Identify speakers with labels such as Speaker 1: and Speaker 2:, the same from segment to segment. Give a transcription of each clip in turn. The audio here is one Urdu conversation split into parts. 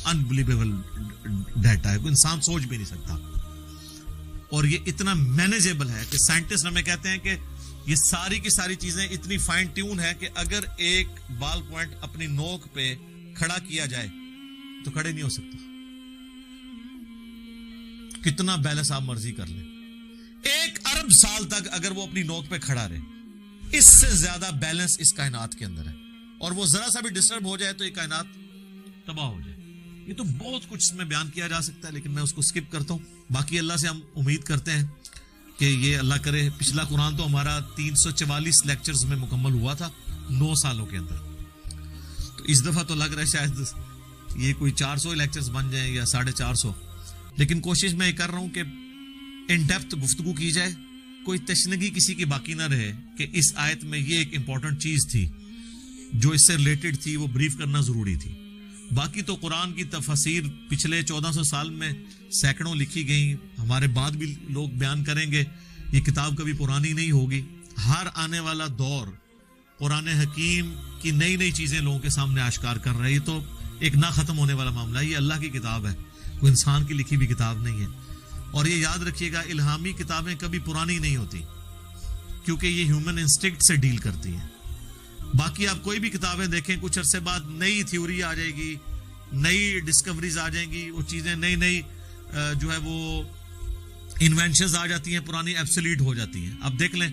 Speaker 1: انبلیویبل ڈیٹا ہے, کوئی انسان سوچ بھی نہیں سکتا. اور یہ اتنا مینیجیبل ہے کہ سائنٹسٹ ہمیں کہتے ہیں کہ یہ ساری کی ساری چیزیں اتنی فائن ٹیون ہے کہ اگر ایک بال پوائنٹ اپنی نوک پہ کھڑا کیا جائے تو کھڑے نہیں ہو سکتا, کتنا بیلنس آپ مرضی کر لیں. 1 ارب سال تک اگر وہ اپنی نوک پہ کھڑا رہے, اس سے زیادہ بیلنس اس کائنات کے اندر ہے, اور وہ ذرا سا بھی ڈسٹرب ہو جائے تو یہ کائنات تباہ ہو جائے. یہ تو بہت کچھ اس میں بیان کیا جا سکتا ہے, لیکن میں اس کو سکپ کرتا ہوں. باقی اللہ سے ہم امید کرتے ہیں کہ یہ اللہ کرے. پچھلا قرآن تو ہمارا 344 لیکچرز میں مکمل ہوا تھا 9 سالوں کے اندر, تو اس دفعہ تو لگ رہا ہے شاید یہ کوئی 400 لیکچرز بن جائیں یا 450. لیکن کوشش میں یہ کر رہا ہوں کہ ان ڈیپتھ گفتگو کی جائے, کوئی تشنگی کسی کی باقی نہ رہے کہ اس آیت میں یہ ایک امپورٹنٹ چیز تھی جو اس سے ریلیٹڈ تھی, وہ بریف کرنا ضروری تھی. باقی تو قرآن کی تفاسیر پچھلے 1400 سال میں سینکڑوں لکھی گئیں, ہمارے بعد بھی لوگ بیان کریں گے. یہ کتاب کبھی پرانی نہیں ہوگی. ہر آنے والا دور قرآن حکیم کی نئی نئی چیزیں لوگوں کے سامنے آشکار کر رہا ہے. یہ تو ایک نہ ختم ہونے والا معاملہ ہے. یہ اللہ کی کتاب ہے, کوئی انسان کی لکھی بھی کتاب نہیں ہے. اور یہ یاد رکھیے گا, الہامی کتابیں کبھی پرانی نہیں ہوتی, کیونکہ یہ ہیومن انسٹنکٹ سے ڈیل کرتی ہیں. باقی آپ کوئی بھی کتابیں دیکھیں, کچھ عرصے بعد نئی تھیوری آ جائے گی, نئی ڈسکوریز آ جائیں گی, وہ چیزیں نئی نئی جو ہے وہ انوینشنز آ جاتی ہیں, پرانی ایبسلیٹ ہو جاتی ہیں. اب دیکھ لیں,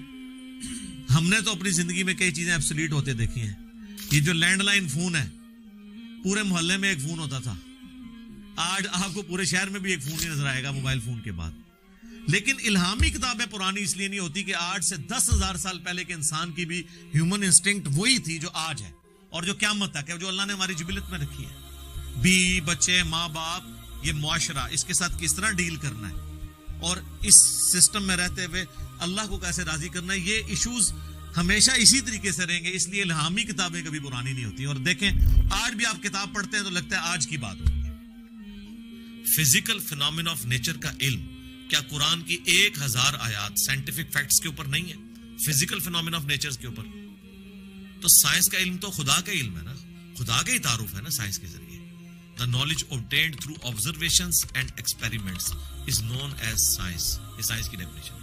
Speaker 1: ہم نے تو اپنی زندگی میں کئی چیزیں ایبسلیٹ ہوتے دیکھی ہیں. یہ جو لینڈ لائن فون ہے, پورے محلے میں ایک فون ہوتا تھا, آج آپ کو پورے شہر میں بھی ایک فون ہی نظر آئے گا موبائل فون کے بعد. لیکن الہامی کتابیں پرانی اس لیے نہیں ہوتی کہ آج سے 10,000 سال پہلے کے انسان کی بھی ہیومن انسٹنکٹ وہی تھی جو آج ہے اور جو قیامت تک ہے, جو اللہ نے ہماری جبلت میں رکھی ہے. بیوی بچے ماں باپ, یہ معاشرہ, اس کے ساتھ کس طرح ڈیل کرنا ہے اور اس سسٹم میں رہتے ہوئے اللہ کو کیسے راضی کرنا ہے, یہ ایشوز ہمیشہ اسی طریقے سے رہیں گے. اس لیے الہامی کتابیں کبھی پرانی نہیں ہوتی. اور دیکھیں, آج بھی آپ کتاب پڑھتے ہیں تو لگتا ہے آج کی بات ہوگی. فزیکل فینومینا آف نیچر کا علم, کیا قرآن کی 1000 آیات سائنٹیفک فیکٹس کے اوپر نہیں ہے, فزیکل فینومینا آف نیچر کے اوپر؟ تو سائنس کا علم تو خدا کا علم ہے نا, خدا کا ہی تعارف ہے نا سائنس کے ذریعے. The knowledge obtained through observations and experiments is known as science. یہ سائنس کی ڈیفینیشن.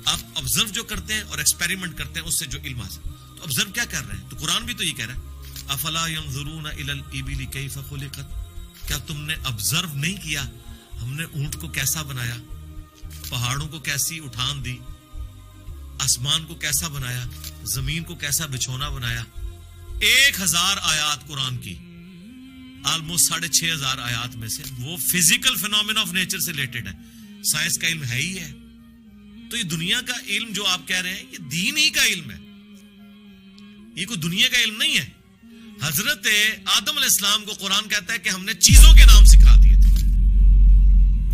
Speaker 1: آپ آبزرو جو کرتے ہیں اور ایکسپیریمنٹ کرتے ہیں, اس سے جو علم حاصل, تو آبزرو کیا کر رہے ہیں؟ تو قرآن بھی تو یہ کہہ رہا ہے, افلا ينظرون الى الابل كيف خلقت. کیا تم نے آبزرو نہیں کیا ہم نے اونٹ کو کیسا بنایا, پہاڑوں کو کیسی اٹھان دی, آسمان کو کیسا بنایا, زمین کو کیسا بچھونا بنایا. 1000 آیات قرآن کی, آلموسٹ 6500 آیات میں سے وہ فزیکل فینومینا آف نیچر سے ریلیٹڈ ہے. سائنس کا علم ہے ہی ہے. تو یہ دنیا کا علم جو آپ کہہ رہے ہیں, یہ دین ہی کا علم ہے, یہ کوئی دنیا کا علم نہیں ہے. حضرت آدم علیہ السلام کو قرآن کہتا ہے کہ ہم نے چیزوں کے نام سکھا دیے تھے.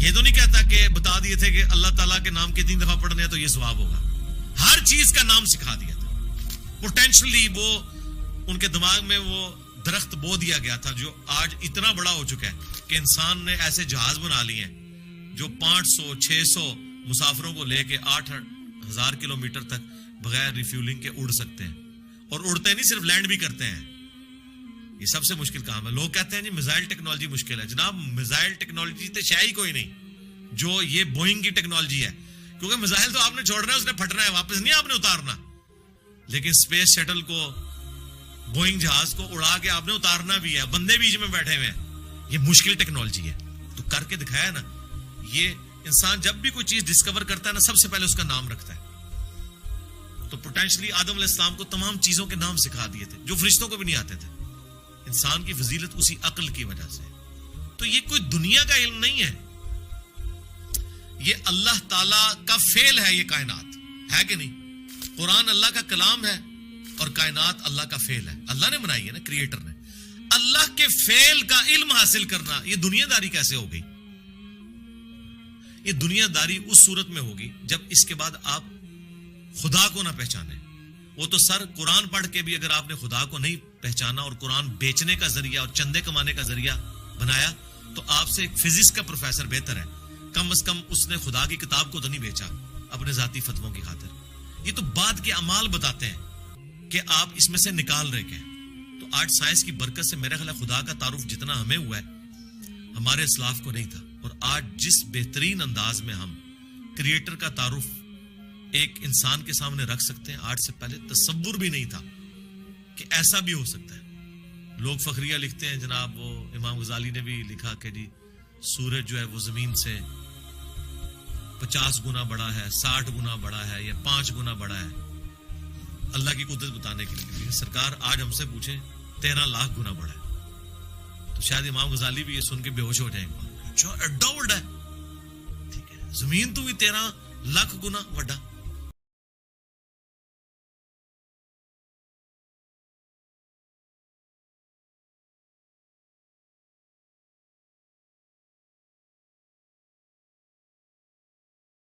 Speaker 1: یہ تو نہیں کہتا کہ بتا دیے تھے کہ اللہ تعالیٰ کے نام کے 3 دفعہ پڑھنے ہیں تو یہ ثواب ہوگا. ہر چیز کا نام سکھا دیا تھا. پوٹینشلی وہ ان کے دماغ میں وہ درخت بو دیا گیا تھا جو آج اتنا بڑا ہو چکا ہے کہ انسان نے ایسے جہاز بنا لیے ہیں جو 500-600 مسافروں کو لے کے 8,000 کلومیٹر تک بغیر ریفیولنگ کے اڑ سکتے ہیں. اور اڑتے نہیں, صرف لینڈ بھی کرتے ہیں. یہ سب سے مشکل کام ہے. لوگ کہتے ہیں جی میزائل ٹیکنالوجی مشکل ہے. جناب میزائل ٹیکنالوجی تو شے ہی کوئی نہیں جو یہ بوئنگ کی ٹیکنالوجی ہے, کیونکہ میزائل تو آپ نے چھوڑنا ہے, اس نے پھٹنا ہے, واپس نہیں آپ نے اتارنا. لیکن اسپیس شٹل کو, بوئنگ جہاز کو اڑا کے آپ نے اتارنا بھی ہے, بندے بیچ میں بیٹھے ہوئے ہیں. یہ مشکل ٹیکنالوجی ہے, تو کر کے دکھایا نا. یہ انسان جب بھی کوئی چیز ڈسکور کرتا ہے نا, سب سے پہلے اس کا نام رکھتا ہے. تو پوٹینشلی آدم علیہ السلام کو تمام چیزوں کے نام سکھا دیے تھے جو فرشتوں کو بھی نہیں آتے تھے. انسان کی فضیلت اسی عقل کی وجہ سے. تو یہ کوئی دنیا کا علم نہیں ہے, یہ اللہ تعالی کا فعل ہے. یہ کائنات ہے کہ نہیں؟ قرآن اللہ کا کلام ہے اور کائنات اللہ کا فعل ہے. اللہ نے بنائی ہے نا, کریٹر نے. اللہ کے فعل کا علم حاصل کرنا, یہ دنیا داری کیسے ہو گئی؟ یہ دنیا داری اس صورت میں ہوگی جب اس کے بعد آپ خدا کو نہ پہچانے. وہ تو سر قرآن پڑھ کے بھی اگر آپ نے خدا کو نہیں پہچانا اور قرآن بیچنے کا ذریعہ اور چندے کمانے کا ذریعہ بنایا, تو آپ سے ایک فزکس کا پروفیسر بہتر ہے. کم از کم اس نے خدا کی کتاب کو تو نہیں بیچا اپنے ذاتی فتووں کی خاطر. یہ تو بعد کے اعمال بتاتے ہیں کہ آپ اس میں سے نکال رہے ہیں. تو آج سائنس کی برکت سے میرے خیال خدا کا تعارف جتنا ہمیں ہوا ہے, ہمارے اسلاف کو نہیں تھا. اور آج جس بہترین انداز میں ہم کریٹر کا تعارف ایک انسان کے سامنے رکھ سکتے ہیں, آج سے پہلے تصور بھی نہیں تھا کہ ایسا بھی ہو سکتا ہے. لوگ فخریہ لکھتے ہیں جناب, وہ امام غزالی نے بھی لکھا کہ جی سورج جو ہے وہ زمین سے 50 گنا بڑا ہے, 60 گنا بڑا ہے, یا 5 گنا بڑا ہے. اللہ کی قدرت بتانے کے لیے سرکار آج ہم سے پوچھیں 13 لاکھ گنا بڑا ہے, تو شاید امام غزالی بھی یہ سن کے بے ہوش ہو جائیں گے. ایڈا بڑا ہے, ٹھیک ہے, زمین تو بھی 13 لاکھ گنا بڑا.